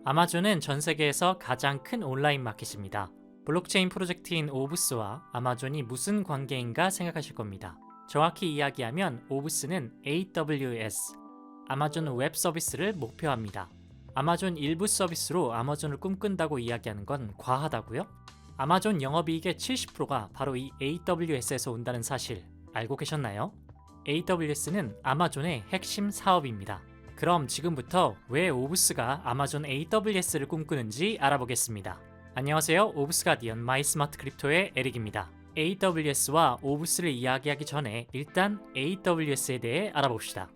아마존은 전 세계에서 가장 큰 온라인 마켓입니다. 블록체인 프로젝트인 오브스와 아마존이 무슨 관계인가 생각하실 겁니다. 정확히 이야기하면 오브스는 AWS, 아마존 웹 서비스를 목표합니다. 아마존 일부 서비스로 아마존을 꿈꾼다고 이야기하는 건 과하다고요? 아마존 영업이익의 70%가 바로 이 AWS에서 온다는 사실 알고 계셨나요? AWS는 아마존의 핵심 사업입니다. 그럼 지금부터 왜 오브스가 아마존 AWS를 꿈꾸는지 알아보겠습니다. 안녕하세요. 오브스 가디언 마이 스마트 크립토의 에릭입니다. AWS와 오브스를 이야기하기 전에 일단 AWS에 대해 알아봅시다.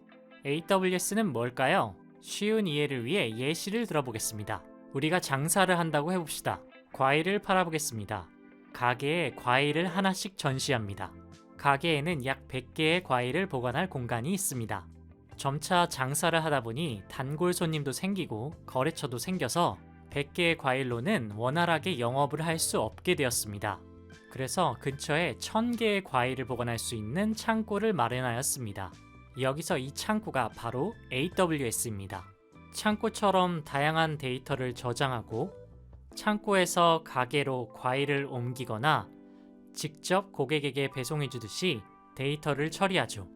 AWS는 뭘까요? 쉬운 이해를 위해 예시를 들어보겠습니다. 우리가 장사를 한다고 해봅시다. 과일을 팔아보겠습니다. 가게에 과일을 하나씩 전시합니다. 가게에는 약 100개의 과일을 보관할 공간이 있습니다. 점차 장사를 하다 보니 단골 손님도 생기고 거래처도 생겨서 100개의 과일로는 원활하게 영업을 할 수 없게 되었습니다. 그래서 근처에 1000개의 과일을 보관할 수 있는 창고를 마련하였습니다. 여기서 이 창고가 바로 AWS입니다. 창고처럼 다양한 데이터를 저장하고 창고에서 가게로 과일을 옮기거나 직접 고객에게 배송해 주듯이 데이터를 처리하죠.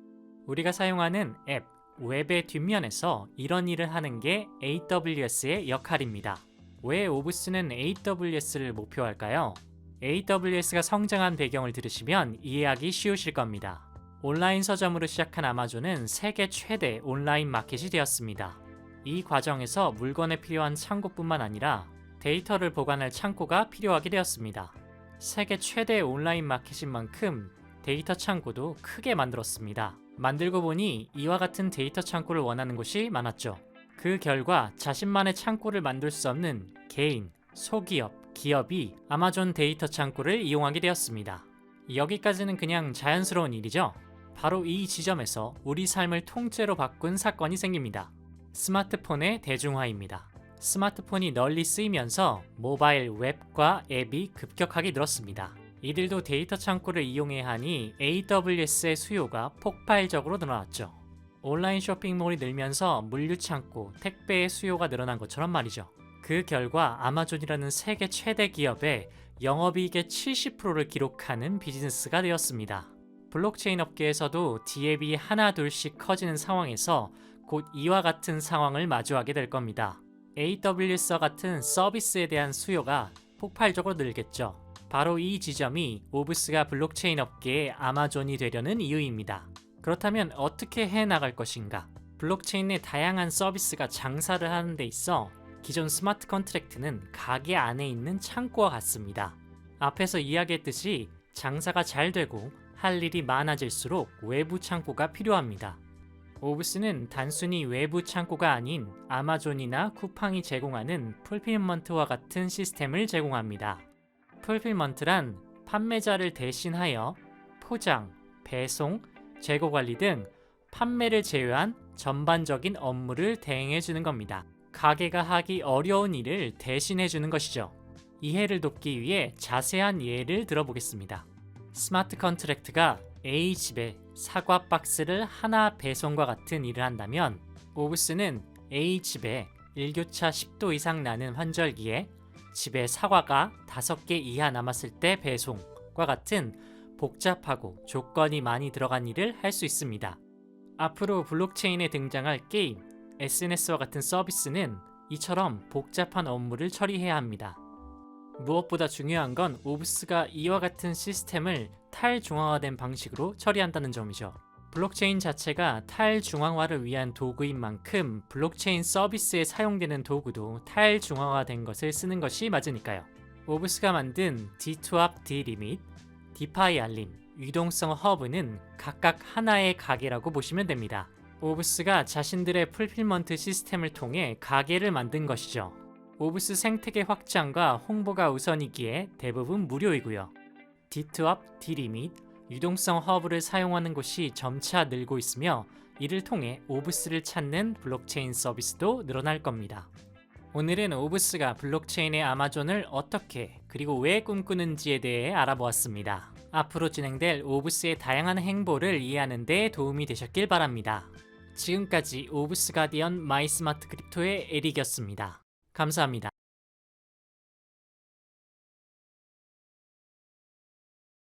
우리가 사용하는 앱, 웹의 뒷면에서 이런 일을 하는 게 AWS의 역할입니다. 왜 오브스는 AWS를 목표할까요? AWS가 성장한 배경을 들으시면 이해하기 쉬우실 겁니다. 온라인 서점으로 시작한 아마존은 세계 최대 온라인 마켓이 되었습니다. 이 과정에서 물건에 필요한 창고뿐만 아니라 데이터를 보관할 창고가 필요하게 되었습니다. 세계 최대 온라인 마켓인 만큼 데이터 창고도 크게 만들었습니다. 만들고 보니 이와 같은 데이터 창고를 원하는 곳이 많았죠. 그 결과 자신만의 창고를 만들 수 없는 개인, 소기업, 기업이 아마존 데이터 창고를 이용하게 되었습니다. 여기까지는 그냥 자연스러운 일이죠. 바로 이 지점에서 우리 삶을 통째로 바꾼 사건이 생깁니다. 스마트폰의 대중화입니다. 스마트폰이 널리 쓰이면서 모바일 웹과 앱이 급격하게 늘었습니다. 이들도 데이터 창고를 이용해야 하니 AWS의 수요가 폭발적으로 늘어났죠. 온라인 쇼핑몰이 늘면서 물류 창고, 택배의 수요가 늘어난 것처럼 말이죠. 그 결과 아마존이라는 세계 최대 기업의 영업이익의 70%를 기록하는 비즈니스가 되었습니다. 블록체인 업계에서도 디앱이 하나 둘씩 커지는 상황에서 곧 이와 같은 상황을 마주하게 될 겁니다. AWS와 같은 서비스에 대한 수요가 폭발적으로 늘겠죠. 바로 이 지점이 오브스가 블록체인 업계의 아마존이 되려는 이유입니다. 그렇다면 어떻게 해나갈 것인가? 블록체인의 다양한 서비스가 장사를 하는 데 있어 기존 스마트 컨트랙트는 가게 안에 있는 창고와 같습니다. 앞에서 이야기했듯이 장사가 잘 되고 할 일이 많아질수록 외부 창고가 필요합니다. 오브스는 단순히 외부 창고가 아닌 아마존이나 쿠팡이 제공하는 풀필먼트와 같은 시스템을 제공합니다. 풀필먼트란 판매자를 대신하여 포장, 배송, 재고 관리 등 판매를 제외한 전반적인 업무를 대행해 주는 겁니다. 가게가 하기 어려운 일을 대신해 주는 것이죠. 이해를 돕기 위해 자세한 예를 들어보겠습니다. 스마트 컨트랙트가 A 집에 사과 박스를 하나 배송과 같은 일을 한다면 오브스는 A 집에 일교차 10도 이상 나는 환절기에 집에 사과가 5개 이하 남았을 때 배송과 같은 복잡하고 조건이 많이 들어간 일을 할 수 있습니다. 앞으로 블록체인에 등장할 게임, SNS와 같은 서비스는 이처럼 복잡한 업무를 처리해야 합니다. 무엇보다 중요한 건 오브스가 이와 같은 시스템을 탈중앙화된 방식으로 처리한다는 점이죠. 블록체인 자체가 탈중앙화를 위한 도구인 만큼 블록체인 서비스에 사용되는 도구도 탈중앙화된 것을 쓰는 것이 맞으니까요. 오브스가 만든 D2AP D-Limit, 디파이 알림, 유동성 허브는 각각 하나의 가게라고 보시면 됩니다. 오브스가 자신들의 풀필먼트 시스템을 통해 가게를 만든 것이죠. 오브스 생태계 확장과 홍보가 우선이기에 대부분 무료이고요. D2AP D-Limit, 유동성 허브를 사용하는 곳이 점차 늘고 있으며 이를 통해 오브스를 찾는 블록체인 서비스도 늘어날 겁니다. 오늘은 오브스가 블록체인의 아마존을 어떻게 그리고 왜 꿈꾸는지에 대해 알아보았습니다. 앞으로 진행될 오브스의 다양한 행보를 이해하는 데 도움이 되셨길 바랍니다. 지금까지 오브스 가디언 마이 스마트 크립토의 에릭이었습니다. 감사합니다.